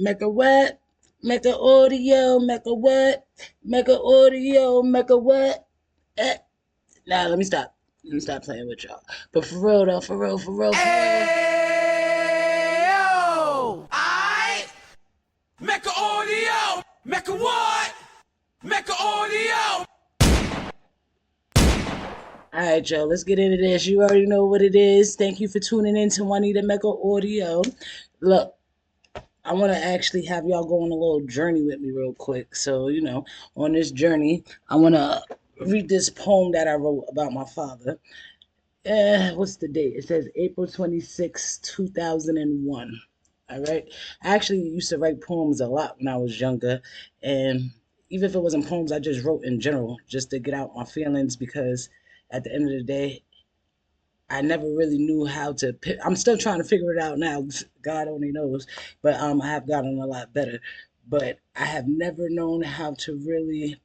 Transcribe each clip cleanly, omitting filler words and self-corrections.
Make a what? Make a audio. Make a what? Make a audio. Make a what? Eh. Now let me stop. Let me stop playing with y'all. But for real though, for real, for real, for real. Ayo! I make a audio. Make a what? Make a audio. All right, y'all, let's get into this. You already know what it is. Thank you for tuning in to Juanita Mecca Audio. Look, I want to actually have y'all go on a little journey with me real quick. So, on this journey, I want to read this poem that I wrote about my father. What's the date? It says April 26, 2001. All right. I actually used to write poems a lot when I was younger. And even if it wasn't poems, I just wrote in general just to get out my feelings because at the end of the day, I never really knew how to pick. I'm still trying to figure it out now. God only knows. But I have gotten a lot better. But I have never known how to really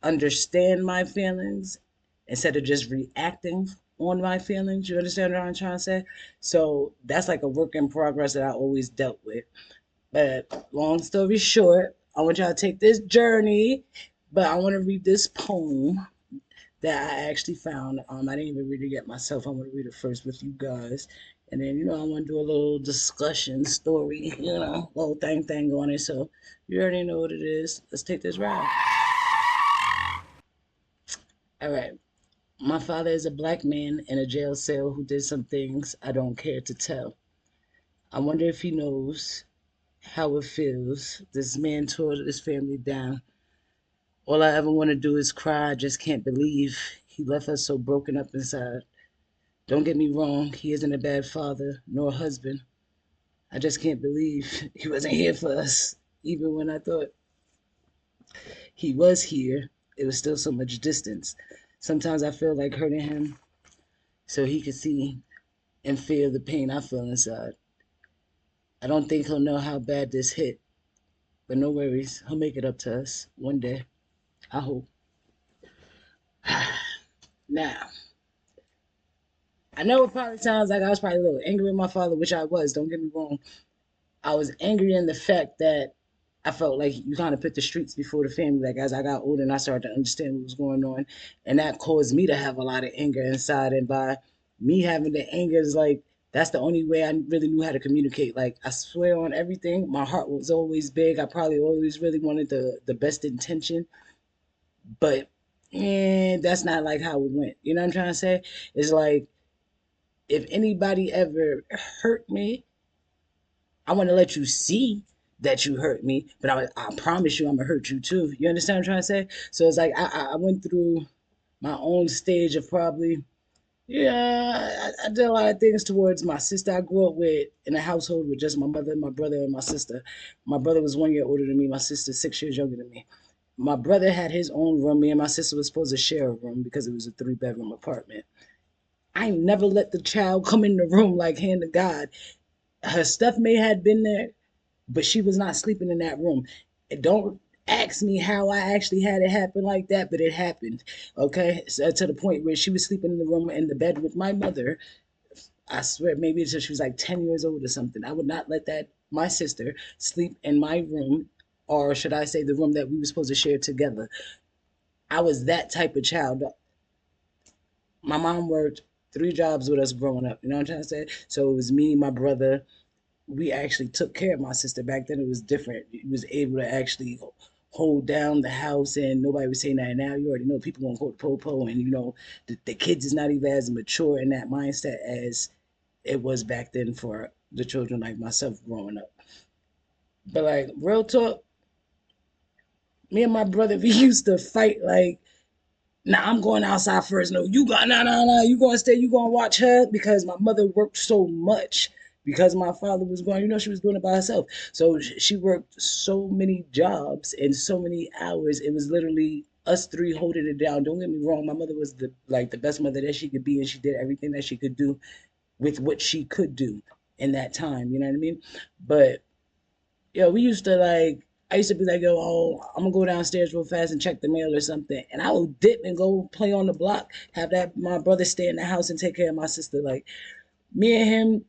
understand my feelings instead of just reacting on my feelings. You understand what I'm trying to say? So that's like a work in progress that I always dealt with. But long story short, I want y'all to take this journey, but I want to read this poem that I actually found. I didn't even read it yet myself. I want to read it first with you guys. And then, I want to do a little discussion story, little thing on it. So you already know what it is. Let's take this ride. All right. My father is a black man in a jail cell who did some things I don't care to tell. I wonder if he knows how it feels. This man tore his family down. All I ever want to do is cry. I just can't believe he left us so broken up inside. Don't get me wrong, he isn't a bad father nor husband. I just can't believe he wasn't here for us. Even when I thought he was here, it was still so much distance. Sometimes I feel like hurting him so he could see and feel the pain I feel inside. I don't think he'll know how bad this hit, but no worries, he'll make it up to us one day. I hope. Now, I know it probably sounds like I was probably a little angry with my father, which I was, don't get me wrong. I was angry in the fact that I felt like you kind of put the streets before the family. Like as I got older and I started to understand what was going on, and that caused me to have a lot of anger inside. And by me having the anger is like that's the only way I really knew how to communicate. Like I swear on everything, my heart was always big. I probably always really wanted the best intention, but that's not like how it went. You know what I'm trying to say? It's like if anybody ever hurt me, I want to let you see that you hurt me, but I promise you I'm gonna hurt you too. You understand what I'm trying to say? So it's like I went through my own stage of probably, yeah, I did a lot of things towards my sister. I grew up with in a household with just my mother, my brother, and my sister. My brother was 1 year older than me. My sister 6 years younger than me. My brother had his own room. Me and my sister was supposed to share a room because it was a 3 bedroom apartment. I never let the child come in the room like hand to God. Her stuff may have been there, but she was not sleeping in that room. And don't ask me how I actually had it happen like that, but it happened. Okay, so to the point where she was sleeping in the room in the bed with my mother. I swear, maybe until she was like 10 years old or something. I would not let that my sister sleep in my room, or should I say, the room that we were supposed to share together. I was that type of child. My mom worked 3 jobs with us growing up. You know what I'm trying to say? So it was me, my brother, we actually took care of my sister. Back then it was different. You was able to actually hold down the house and nobody was saying that. Now you already know people gonna go to popo, and the kids is not even as mature in that mindset as it was back then for the children like myself growing up. But like real talk, me and my brother we used to fight like, nah, I'm going outside first. No, you got nah. You gonna stay, you gonna watch her because my mother worked so much because my father was going, she was doing it by herself. So she worked so many jobs and so many hours. It was literally us three holding it down. Don't get me wrong, my mother was the best mother that she could be, and she did everything that she could do with what she could do in that time. You know what I mean? But we used to like. I used to be like, yo, I'm gonna go downstairs real fast and check the mail or something, and I would dip and go play on the block. Have that my brother stay in the house and take care of my sister. Like me and him,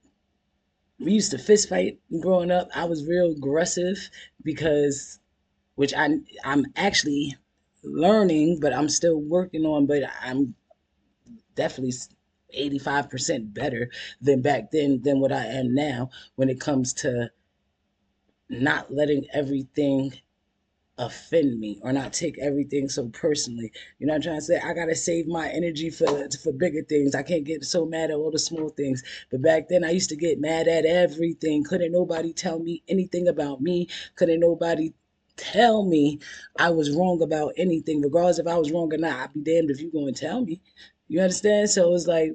we used to fist fight growing up. I was real aggressive because, which I'm actually learning, but I'm still working on. But I'm definitely 85% better than back then than what I am now when it comes to not letting everything offend me or not take everything so personally. You know what I'm trying to say? I gotta save my energy for bigger things. I can't get so mad at all the small things. But back then I used to get mad at everything. Couldn't nobody tell me anything about me. Couldn't nobody tell me I was wrong about anything, regardless if I was wrong or not. I'd be damned if you gonna tell me. You understand? So it's like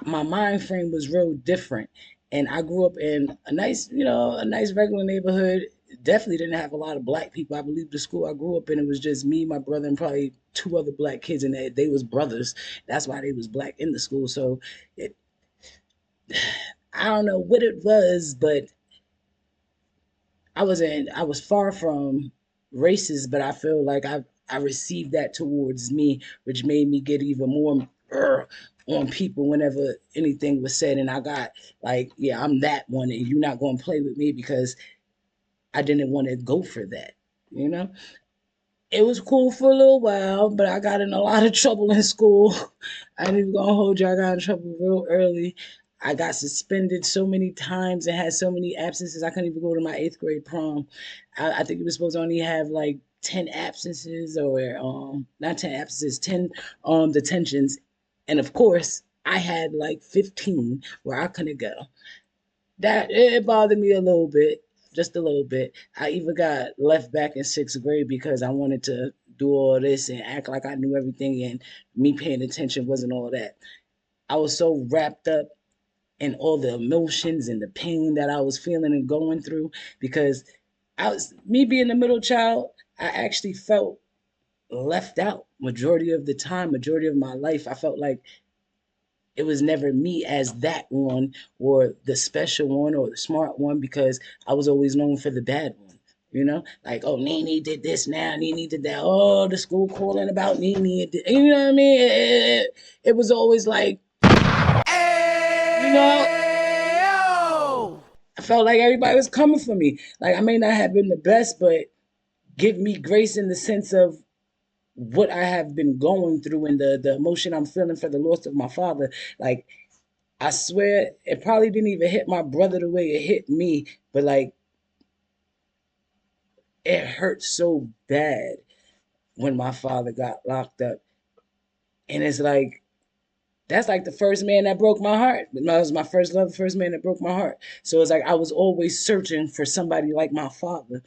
my mind frame was real different. And I grew up in a nice, a nice regular neighborhood. Definitely didn't have a lot of black people. I believe the school I grew up in, it was just me, my brother, and probably two other black kids, and they was brothers. That's why they was black in the school. So it, I don't know what it was, but I was far from racist, but I feel like I received that towards me, which made me get even more on people whenever anything was said, and I got like, yeah, I'm that one, and you're not going to play with me because I didn't want to go for that, you know. It was cool for a little while, but I got in a lot of trouble in school. I ain't even gonna hold you. I got in trouble real early. I got suspended so many times and had so many absences. I couldn't even go to my eighth grade prom. I think you were supposed to only have like 10 absences or not 10 absences, 10 detentions. And of course, I had like 15 where I couldn't go. That it bothered me a little bit, just a little bit. I even got left back in sixth grade because I wanted to do all this and act like I knew everything, and me paying attention wasn't all that. I was so wrapped up in all the emotions and the pain that I was feeling and going through because I was me being the middle child. I actually felt left out majority of the time, majority of my life. I felt like it was never me as that one or the special one or the smart one because I was always known for the bad one. You know, like, oh, Nene did this now, Nene did that. Oh, the school calling about Nene. You know what I mean? It was always like, you know, Ayo! I felt like everybody was coming for me. Like, I may not have been the best, but give me grace in the sense of what I have been going through and the emotion I'm feeling for the loss of my father. Like, I swear it probably didn't even hit my brother the way it hit me, but like it hurt so bad when my father got locked up. And it's like that's like the first man that broke my heart. That was my first love, the first man that broke my heart. So it's like I was always searching for somebody like my father.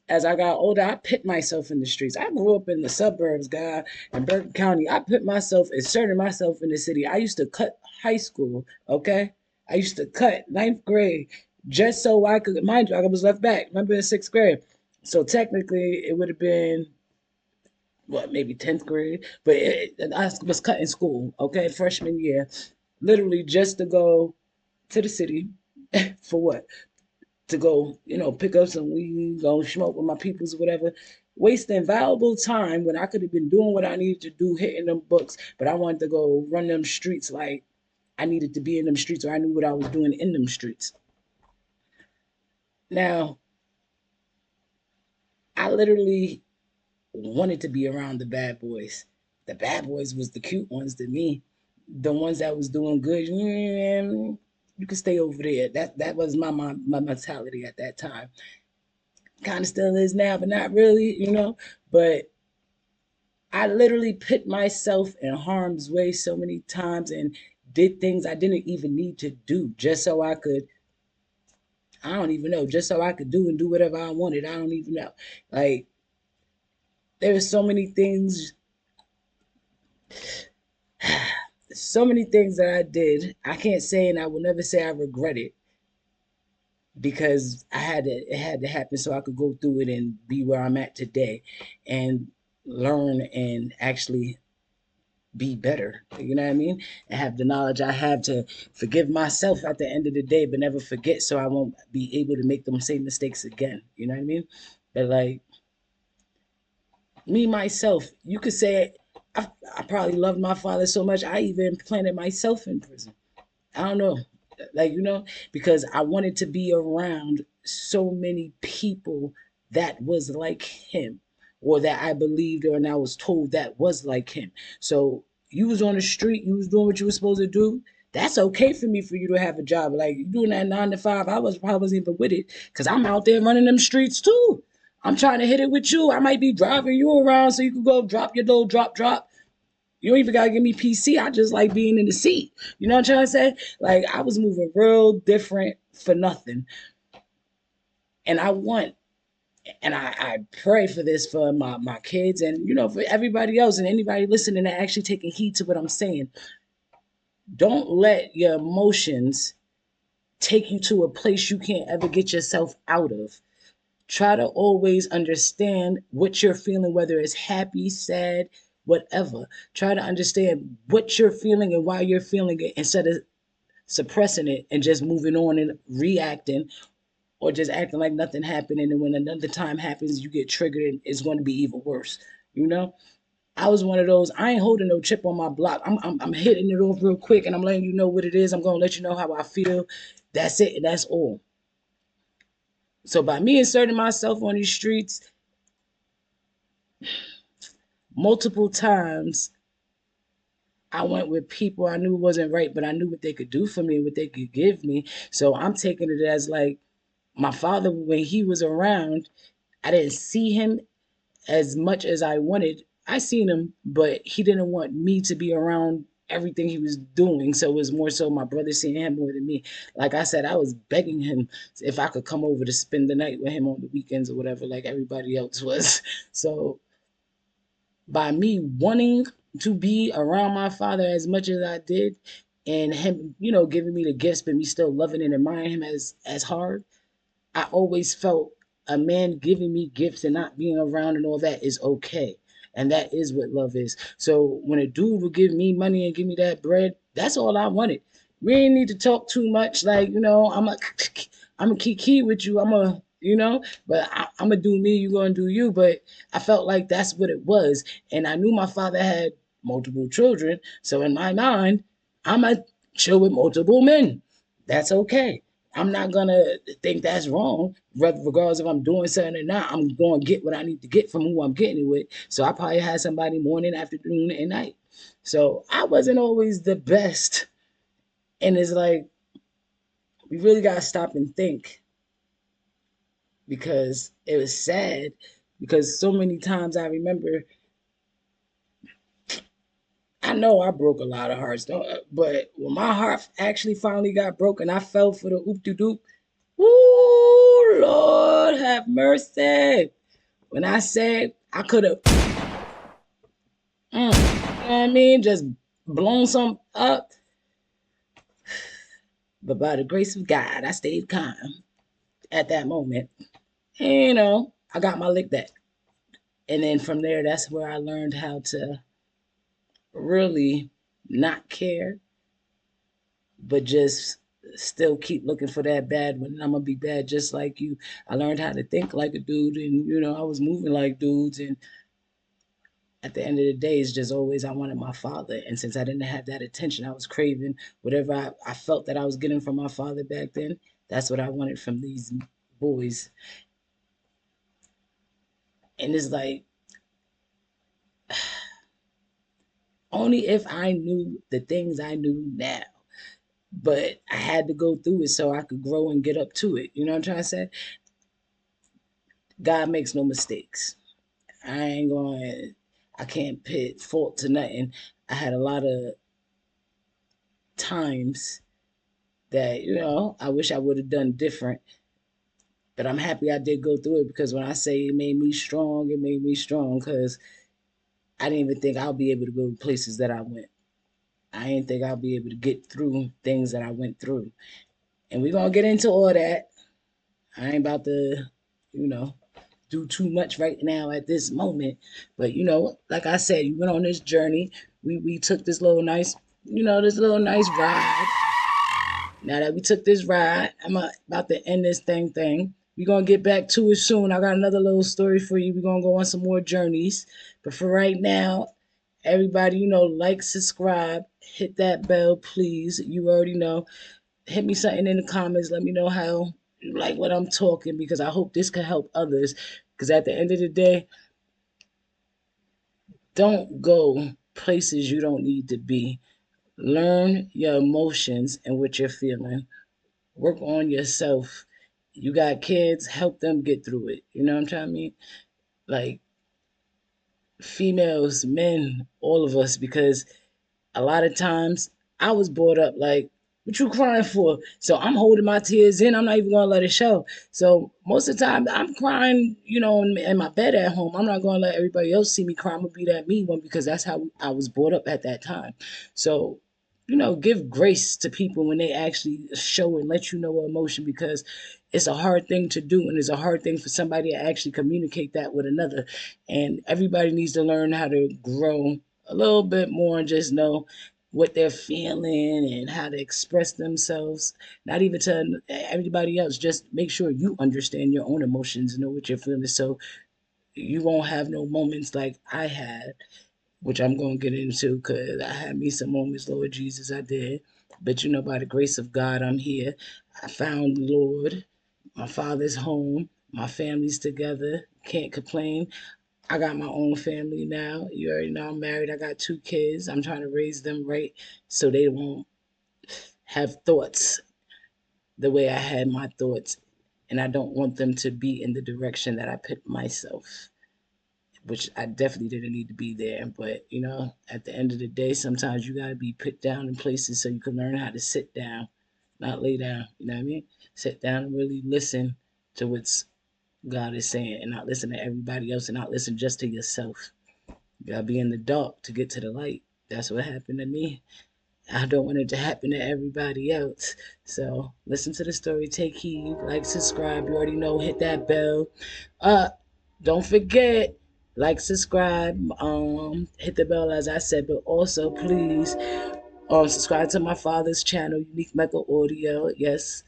As I got older, I put myself in the streets. I grew up in the suburbs, guy, in Bergen County. I put myself, inserted myself in the city. I used to cut high school, okay? I used to cut ninth grade just so I could, mind you, I was left back. Remember in sixth grade? So technically, it would have been what, maybe 10th grade, but I was cutting school, okay, freshman year, literally just to go to the city for what? To go, pick up some weed, go smoke with my peoples or whatever, wasting valuable time when I could have been doing what I needed to do, hitting them books, but I wanted to go run them streets like I needed to be in them streets or I knew what I was doing in them streets. Now, I literally wanted to be around the bad boys. The bad boys was the cute ones to me. The ones that was doing good, you can stay over there. That was my mentality at that time. Kind of still is now, but not really. But I literally put myself in harm's way so many times and did things I didn't even need to do just so I could, I don't even know, just so I could do and do whatever I wanted. I don't even know. Like, there were so many things that I did. I can't say and I will never say I regret it because it had to happen so I could go through it and be where I'm at today and learn and actually be better. You know what I mean? And have the knowledge I have to forgive myself at the end of the day, but never forget so I won't be able to make them same mistakes again. You know what I mean? But like me myself, you could say I probably loved my father so much I even planted myself in prison. I don't know. like, because I wanted to be around so many people that was like him, or that I believed or and I was told that was like him. So you was on the street, you was doing what you were supposed to do. That's okay for me for you to have a job. Like, you doing that 9 to 5, I wasn't even with it, because I'm out there running them streets too. I'm trying to hit it with you. I might be driving you around so you can go drop your little drop. You don't even gotta give me PC. I just like being in the seat. You know what I'm trying to say? Like, I was moving real different for nothing. And I want, and I pray for this for my kids, and for everybody else and anybody listening that actually taking heed to what I'm saying. Don't let your emotions take you to a place you can't ever get yourself out of. Try to always understand what you're feeling, whether it's happy, sad, whatever. Try to understand what you're feeling and why you're feeling it, instead of suppressing it and just moving on and reacting, or just acting like nothing happened. And then when another time happens, you get triggered and it's going to be even worse. You know, I was one of those. I ain't holding no chip on my block. I'm hitting it off real quick, and I'm letting you know what it is. I'm going to let you know how I feel. That's it, and that's all. So by me inserting myself on these streets multiple times, I went with people I knew wasn't right, but I knew what they could do for me and what they could give me. So I'm taking it as like, my father, when he was around, I didn't see him as much as I wanted. I seen him, but he didn't want me to be around everything he was doing. So it was more so my brother seeing him more than me. Like I said, I was begging him if I could come over to spend the night with him on the weekends or whatever, like everybody else was. So by me wanting to be around my father as much as I did, and him, giving me the gifts, but me still loving and admiring him as hard, I always felt a man giving me gifts and not being around and all that is okay. And that is what love is. So when a dude would give me money and give me that bread, that's all I wanted. We ain't need to talk too much. Like, I'm a kiki with you. But I'm gonna do me. You gonna do you. But I felt like that's what it was, and I knew my father had multiple children. So in my mind, I'm a chill with multiple men. That's okay. I'm not gonna think that's wrong, regardless if I'm doing something or not. I'm gonna get what I need to get from who I'm getting it with. So I probably had somebody morning, afternoon, and night. So I wasn't always the best. And it's like, we really gotta stop and think, because it was sad. Because so many times I remember, I know I broke a lot of hearts, but when my heart actually finally got broken, I fell for the oop de doop. Ooh, Lord have mercy. When I said I could have, you know what I mean, just blown some up, but by the grace of God, I stayed calm at that moment. And, I got my lick back. And then from there, that's where I learned how to really not care, but just still keep looking for that bad one. I'm gonna be bad just like you. I learned how to think like a dude, and I was moving like dudes. And at the end of the day, it's just always I wanted my father. And since I didn't have that attention, I was craving whatever I felt that I was getting from my father back then. That's what I wanted from these boys. And it's like, only if I knew the things I knew now. But I had to go through it so I could grow and get up to it. You know what I'm trying to say? God makes no mistakes. I can't pit fault to nothing. I had a lot of times that, I wish I would have done different. But I'm happy I did go through it, because when I say it made me strong, it made me strong, because I didn't even think I'll be able to go to places that I went. I didn't think I'll be able to get through things that I went through. And we're going to get into all that. I ain't about to, you know, do too much right now at this moment. But, like I said, you went on this journey. We took this little nice, this little nice ride. Now that we took this ride, I'm about to end this thing. We're going to get back to it soon. I got another little story for you. We're going to go on some more journeys. But for right now, everybody, like, subscribe, hit that bell, please. You already know. hit me something in the comments. Let me know how you like what I'm talking, because I hope this can help others. Because at the end of the day, don't go places you don't need to be. Learn your emotions and what you're feeling. Work on yourself. You got kids, help them get through it. You know what I'm trying to mean? Like, females, men, all of us, because a lot of times I was brought up like, what you crying for? So I'm holding my tears in. I'm not even gonna let it show. So most of the time I'm crying, in my bed at home. I'm not gonna let everybody else see me cry. I'm gonna be that mean one, because that's how I was brought up at that time. So, give grace to people when they actually show and let you know emotion, because it's a hard thing to do, and it's a hard thing for somebody to actually communicate that with another. And everybody needs to learn how to grow a little bit more and just know what they're feeling and how to express themselves. Not even to everybody else, just make sure you understand your own emotions and know what you're feeling, so you won't have no moments like I had, which I'm going to get into, because I had me some moments, Lord Jesus, I did. But by the grace of God, I'm here. I found the Lord. My father's home. My family's together. Can't complain. I got my own family now. You already know I'm married. I got 2 kids. I'm trying to raise them right so they won't have thoughts the way I had my thoughts. And I don't want them to be in the direction that I put myself, which I definitely didn't need to be there. But, at the end of the day, sometimes you got to be put down in places so you can learn how to sit down, not lay down. You know what I mean? Sit down and really listen to what's God is saying, and not listen to everybody else, and not listen just to yourself. You gotta be in the dark to get to the light. That's what happened to me. I don't want it to happen to everybody else. So listen to the story, take heed, like, subscribe. You already know, hit that bell. Uh, don't forget, like, subscribe, hit the bell as I said, but also please subscribe to my father's channel, Unique Mecca Audio. Yes.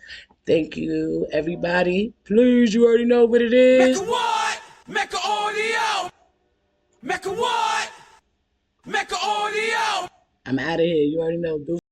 Thank you, everybody. Please, you already know what it Mecca is. what? Mecca audio. Mecca what? Mecca audio. I'm out of here. You already know.